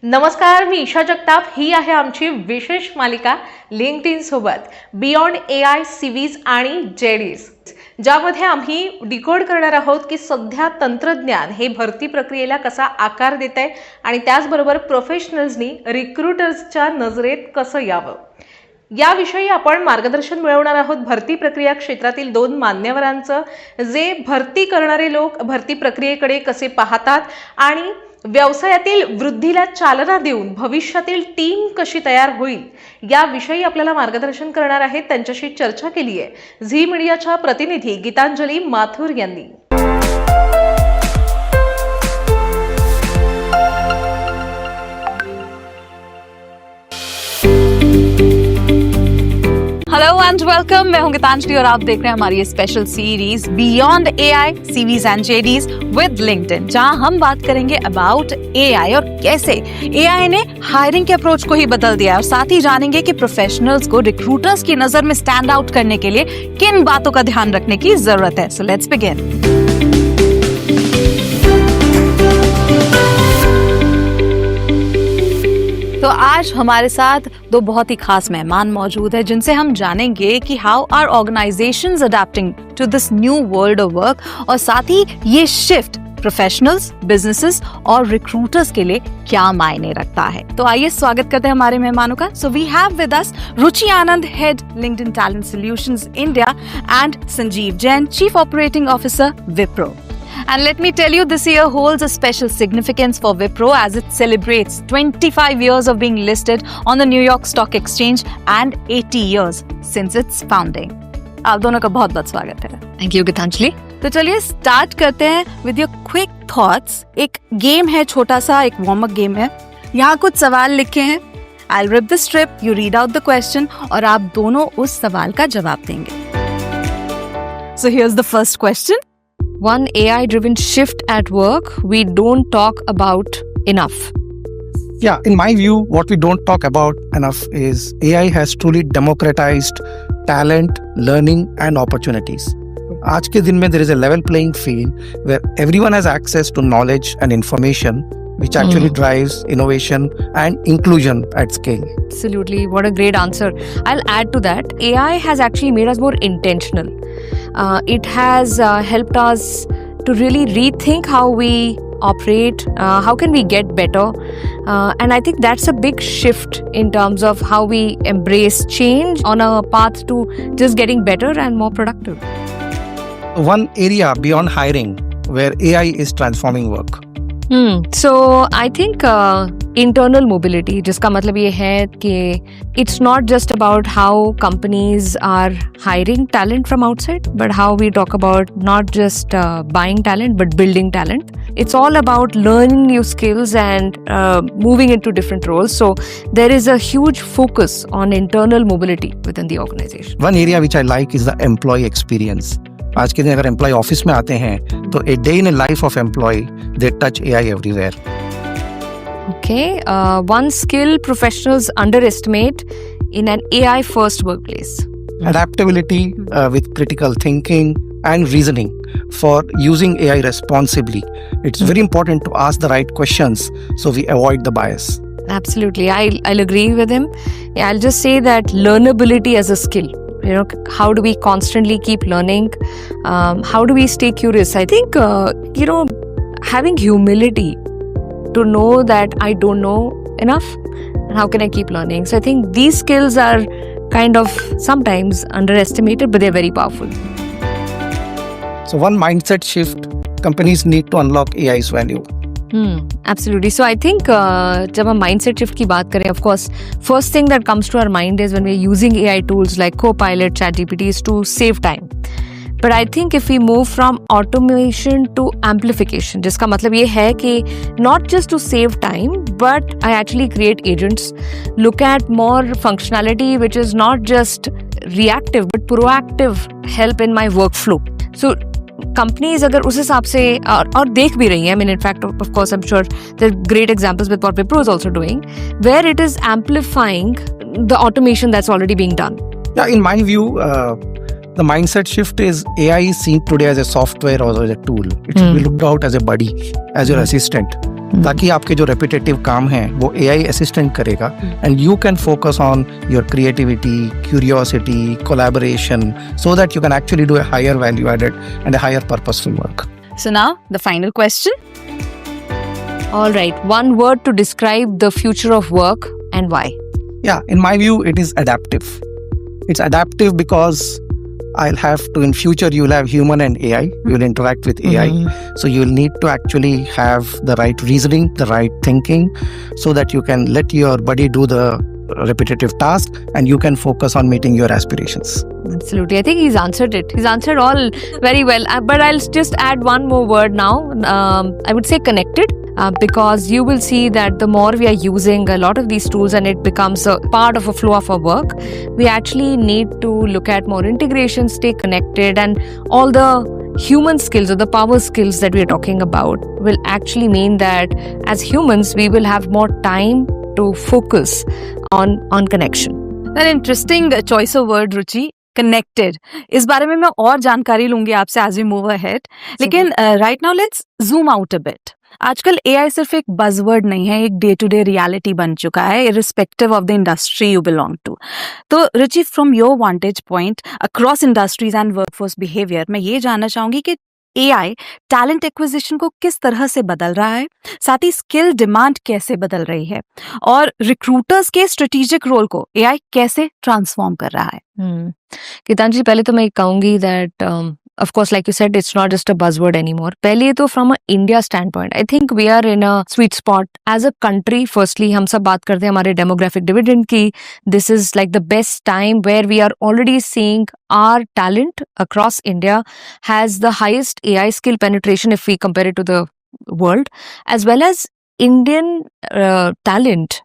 नमस्कार, मी ईशा जगताप. ही आहे आमची विशेष मालिका लिंक्डइन सोबत बियॉन्ड AI CVs आणि JDs, ज्यामध्ये आम्ही डिकोड करणार आहोत की सध्या तंत्रज्ञान हे भरती प्रक्रियेला कसा आकार देत आहे आणि त्याचबरोबर प्रोफेशनल्सनी रिक्रुटर्सच्या नजरेत कसं यावं. याविषयी आपण मार्गदर्शन मिळवणार आहोत भरती प्रक्रिया क्षेत्रातील 2 मान्यवरांचं, जे भरती करणारे लोक भरती प्रक्रियेकडे कसे पाहतात आणि व्यवसायातील वृद्धीला चालना देऊन भविष्यातील टीम कशी तयार होईल याविषयी आपल्याला मार्गदर्शन करणार आहेत. त्यांच्याशी चर्चा केली आहे झी मीडियाच्या प्रतिनिधी गीतांजली माथुर यांनी. Hello and welcome. मैं हूं गीतांजलि और आप देख रहे हैं हमारी ये special series beyond AI CVs and JDs with LinkedIn, जहां हम बात करेंगे अबाउट AI और कैसे AI ने हायरिंग के अप्रोच को ही बदल दिया है, और साथ ही जानेंगे कि प्रोफेशनल्स को रिक्रूटर्स की नजर में स्टैंड आउट करने के लिए किन बातों का ध्यान रखने की जरूरत है. So let's begin. तो आज हमारे साथ 2 बहुत ही खास मेहमान मौजूद हैं, जिनसे हम जानेंगे कि how are organisations adapting to this new world of work, और साथ ही ये शिफ्ट प्रोफेशनल्स, बिजनेसेस और रिक्रूटर्स के लिए क्या मायने रखता है. तो आइए स्वागत करते हैं हमारे मेहमानों का. So we have with us Ruchi Anand, head LinkedIn talent solutions India, and Sanjeev Jain, chief operating officer, Wipro. And let me tell you, this year holds a special significance for Wipro as it celebrates 25 years of being listed on the New York Stock Exchange and 80 years since its founding. आप दोनों का बहुत बहुत स्वागत है. Thank you Geetanjali. तो चलिए start करते हैं विद योर क्विक थॉट्स. एक गेम है, छोटा सा एक वार्म अप गेम है. यहाँ कुछ सवाल लिखे हैं. I'll rip the strip, you read out the question, और आप दोनों उस सवाल का जवाब देंगे. So here's the first question. One AI-driven shift at work we don't talk about enough. Yeah, in my view, what we don't talk about enough is AI has truly democratized talent, learning, and opportunities. आज के दिन में there is a level playing field where everyone has access to knowledge and information, which actually drives innovation and inclusion at scale. Absolutely. What a great answer. I'll add to that. AI has actually made us more intentional. It has helped us to really rethink how we operate, how can we get better, and I think that's a big shift in terms of how we embrace change on a path to just getting better and more productive. One area beyond hiring where AI is transforming work. So I think internal mobility, जिसका मतलब ये है कि it's not just about how companies are hiring talent from outside, but how we talk about not just buying talent, but building talent. It's all about learning new skills and moving into different roles. So there is a huge focus on internal mobility within the organization. One area which I like is the employee experience. आज के दिन अगर employ office में आते हैं तो a day in life of employee they touch AI everywhere. Okay, one skill professionals underestimate in an AI first workplace. Adaptability with critical thinking and reasoning for using AI responsibly. It's very important to ask the right questions so we avoid the bias. Absolutely, I'll agree with him. Yeah, I'll just say that learnability as a skill. You know, how do we constantly keep learning? How do we stay curious? I think, having humility to know that I don't know enough, and how can I keep learning? So I think these skills are kind of sometimes underestimated, but they're very powerful. So one mindset shift, companies need to unlock AI's value. Absolutely. So I think जब हम mindset shift की बात करें, of course, first thing that comes to our mind is when we're using AI tools like Copilot, ChatGPT is to save time. But I think if we move from automation to amplification, जिसका मतलब ये है कि not just to save time, but I actually create agents, look at more functionality which is not just reactive but proactive help in my workflow. So companies अगर उस हिसाब से और देख भी रही हैं, I mean in fact of course I'm sure there are great examples with what Wipro is also doing, where it is amplifying the automation that's already being done. Yeah, in my view, the mindset shift is AI is seen today as a software or as a tool. It should be looked out as a buddy, as your assistant. ताकि आपके जो repetitive काम हैं वो AI assistant करेगा and you can focus on your creativity, curiosity, collaboration so that you can actually do a higher value added and a higher purposeful work. So now the final question. All right, one word to describe the future of work and why. Yeah, in my view, it is adaptive. It's adaptive because I'll have to, in future, you'll have human and AI. You'll interact with AI. So you'll need to actually have the right reasoning, the right thinking, so that you can let your body do the repetitive task and you can focus on meeting your aspirations. Absolutely. I think he's answered it. He's answered all very well. But I'll just add one more word now. I would say connected. Because you will see that the more we are using a lot of these tools and it becomes a part of a flow of our work, we actually need to look at more integration, stay connected, and all the human skills or the power skills that we are talking about will actually mean that as humans, we will have more time to focus on connection. An interesting choice of word, Ruchi. Connected. इस बारे में मैं और जानकारी लूंगी आपसे as we move ahead. लेकिन right now let's zoom out a bit. आजकल AI सिर्फ एक बज़वर्ड नहीं है, एक डे टू डे रियलिटी बन चुका है, irrespective of the industry you belong to. तो रुचि, from your vantage point across industries and workforce behavior, मैं ये जानना चाहूंगी कि AI टैलेंट एक्विजिशन को किस तरह से बदल रहा है, साथ ही स्किल डिमांड कैसे बदल रही है और रिक्रूटर्स के स्ट्रेटेजिक रोल को AI कैसे ट्रांसफॉर्म कर रहा है. Gitanjali, पहले तो मैं कहूंगी that of course, like you said, it's not just a buzzword anymore. पहले तो from a India standpoint, I think we are in a sweet spot as a country. Firstly, हम सब बात करते हैं हमारे demographic dividend की. This is like the best time where we are already seeing our talent across India has the highest AI skill penetration if we compare it to the world, as well as Indian talent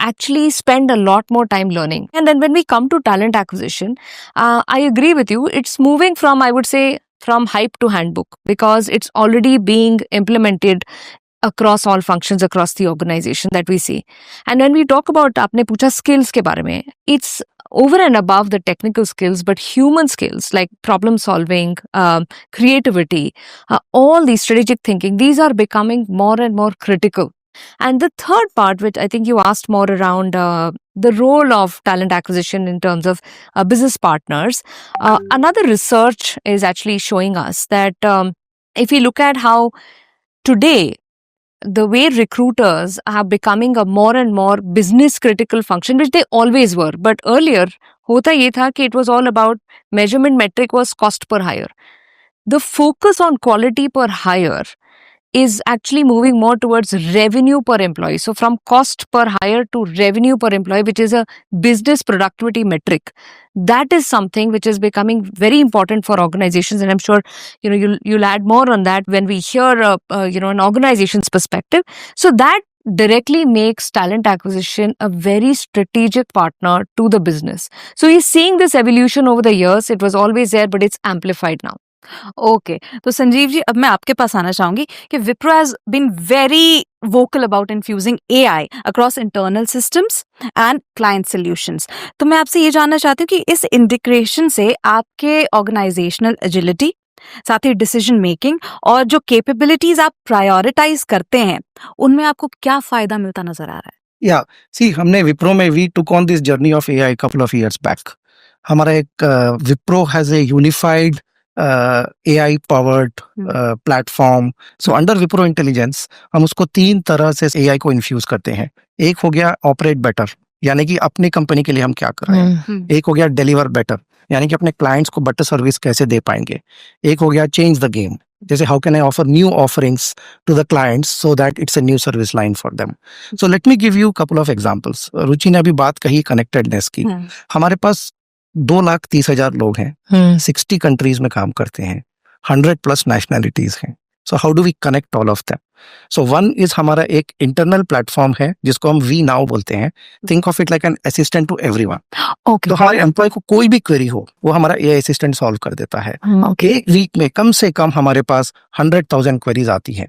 actually spend a lot more time learning. And then when we come to talent acquisition, I agree with you. It's moving from, I would say, from hype to handbook because it's already being implemented across all functions across the organization that we see. And when we talk about, आपने पूछा skills के बारे में, it's over and above the technical skills, but human skills like problem solving, creativity, all these strategic thinking, these are becoming more and more critical. And the third part, which I think you asked more around the role of talent acquisition in terms of business partners, another research is actually showing us that if we look at how today the way recruiters are becoming a more and more business critical function, which they always were, but earlier होता ये था कि it was all about measurement metric was cost per hire. The focus on quality per hire is actually moving more towards revenue per employee. So from cost per hire to revenue per employee, which is a business productivity metric. That is something which is becoming very important for organizations. And I'm sure, you'll add more on that when we hear, an organization's perspective. So that directly makes talent acquisition a very strategic partner to the business. So he's seeing this evolution over the years. It was always there, but it's amplified now. Okay, तो संजीव जी, अब मैं आपके पास आना चाहूंगी कि Wipro has been very vocal about infusing AI across internal systems and client solutions. तो मैं आपसे ये जानना चाहती हूँ कि इस इंटीग्रेशन से आपके ऑर्गेनाइजेशनल एजिलिटी, साथ ही डिसीजन मेकिंग और जो कैपेबिलिटीज आप प्रायोरिटाइज करते हैं, उनमें आपको क्या फायदा मिलता नजर आ रहा है? Yeah, see, हमने विप्रो में we took on this journey of AI couple of years back. हमारा एक Wipro has a unified AI powered platform. So under Wipro intelligence हम उसको 3 तरह से AI को इन्फ्यूज करते हैं. एक हो गया ऑपरेट बेटर, यानी कि अपनी कंपनी के लिए हम क्या कर रहे हैं. एक हो गया डिलीवर बेटर, यानी कि अपने क्लाइंट्स को बेटर सर्विस कैसे दे पाएंगे. एक हो गया चेंज द गेम, जैसे how can I offer new offerings to the clients so that it's a new service line for them. So let me give you couple of examples. Ruchi ने अभी बात कही कनेक्टेडनेस की. हमारे पास 2,30,000 लोग हैं, 60 कंट्रीज में काम करते हैं, 100+ नेशनैलिटीज हैं. So how do we connect all of them? So one is हमारा एक इंटरनल प्लेटफॉर्म है जिसको हम वी नाउ बोलते हैं. Think of it like an assistant to everyone. तो हमारे एम्प्लॉय को कोई भी क्वेरी हो वो हमारा AI असिस्टेंट सॉल्व कर देता है. एक वीक में कम से कम हमारे पास 100,000 क्वेरीज आती हैं.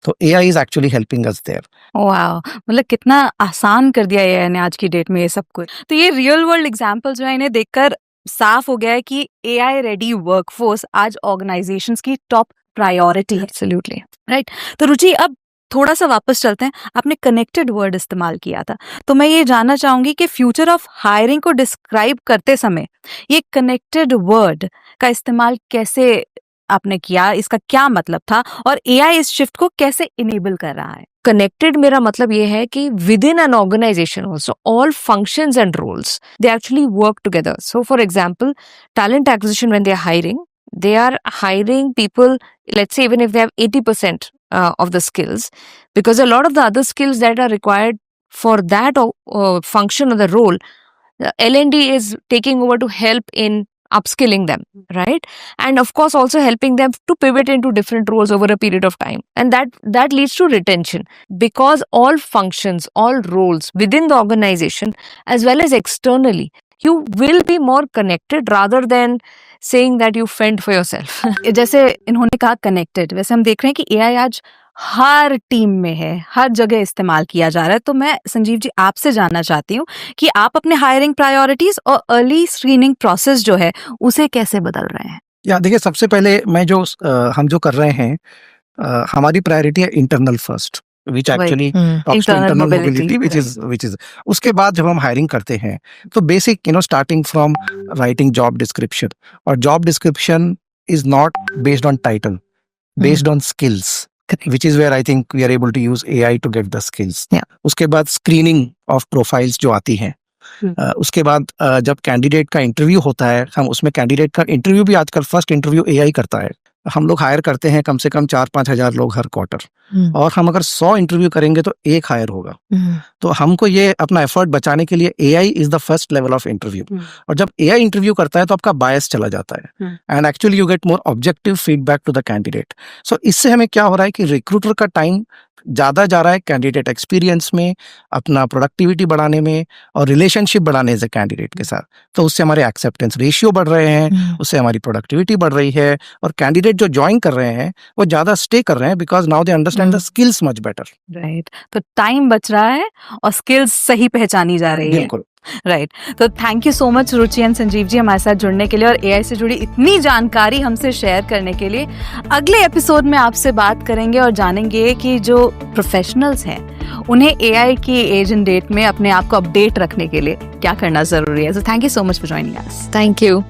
तो AI is actually helping us there. वाह, मतलब कितना आसान कर दिया AI ने आज की डेट में ये सब कुछ. तो ये रियल वर्ल्ड एग्जांपल जो है, इन्हें देखकर साफ हो गया है कि AI रेडी वर्कफोर्स आज ऑर्गेनाइजेशंस की टॉप प्रायोरिटी है. Absolutely. राइट. तो रुचि, अब थोड़ा सा वापस चलते हैं, आपने कनेक्टेड वर्ड इस्तेमाल किया था, तो मैं ये जानना चाहूंगी कि फ्यूचर ऑफ हायरिंग को डिस्क्राइब करते समय ये कनेक्टेड वर्ड का इस्तेमाल कैसे आपने किया, इसका क्या मतलब था, और एआई इस शिफ्ट को कैसे इनेबल कर रहा है? कनेक्टेड मेरा मतलब ये है कि within an organisation also all functions and roles they actually work together. So for example, talent acquisition when they are hiring, they are hiring people, let's say even if they have 80% of the skills, because a lot of the other skills that are required for that function or the role, L&D is taking over to help in upskilling them, right? And of course also helping them to pivot into different roles over a period of time, and that leads to retention, because all functions, all roles within the organization as well as externally, you will be more connected rather than saying that you fend for yourself. जैसे इन्होंने कहा connected, वैसे हम देख रहे हैं कि AI आज हर टीम में है, हर जगह इस्तेमाल किया जा रहा है। तो मैं संजीव जी आपसे जानना चाहती हूँ कि आप अपने हायरिंग प्रायोरिटीज और अर्ली स्क्रीनिंग प्रोसेस जो है उसे कैसे बदल रहे हैं? या देखिए, सबसे पहले हम जो कर रहे हैं, हमारी प्रायोरिटी है internal first, which actually talks to internal mobility, which is उसके बाद जब हम हायरिंग करते हैं तो basic starting from writing job description, और job description is not based on title, based on skills, which is where I think we are able to use AI to get the skills. उसके बाद screening of profiles जो आती हैं, उसके बाद जब candidate का इंटरव्यू होता है, हम उसमें कैंडिडेट का इंटरव्यू भी आजकल फर्स्ट इंटरव्यू AI करता है। हम लोग हायर करते हैं कम से कम 4-5 हज़ार लोग हर क्वार्टर, और हम अगर 100 इंटरव्यू करेंगे तो एक हायर होगा। तो हमको ये अपना एफर्ट बचाने के लिए AI is the first level of interview, और जब AI इंटरव्यू करता है तो आपका बायस चला जाता है, and actually you get more objective feedback to the candidate. So इससे हमें क्या हो रहा है कि रिक्रूटर का टाइम ज़्यादा जा रहा है कैंडिडेट एक्सपीरियंस में, अपना प्रोडक्टिविटी बढ़ाने में और रिलेशनशिप बढ़ाने से कैंडिडेट के साथ। तो उससे हमारे एक्सेप्टेंस रेशियो बढ़ रहे हैं, उससे हमारी प्रोडक्टिविटी बढ़ रही है, और कैंडिडेट जो ज्वाइन कर रहे हैं वो ज़्यादा स्टे कर रहे हैं, because now they understand the skills much better. Right, तो टाइम बच रहा है और स्किल्स सही पहचानी जा रही है। बिल्कुल राइट। तो thank you so much Ruchi and Sanjeev ji हमारे साथ जुड़ने के लिए और एआई से जुड़ी इतनी जानकारी हमसे शेयर करने के लिए। अगले एपिसोड में आपसे बात करेंगे और जानेंगे कि जो प्रोफेशनल्स हैं उन्हें एआई की एज एंड डेट में अपने आप को अपडेट रखने के लिए क्या करना जरूरी है। So thank you so much for joining us. Thank you.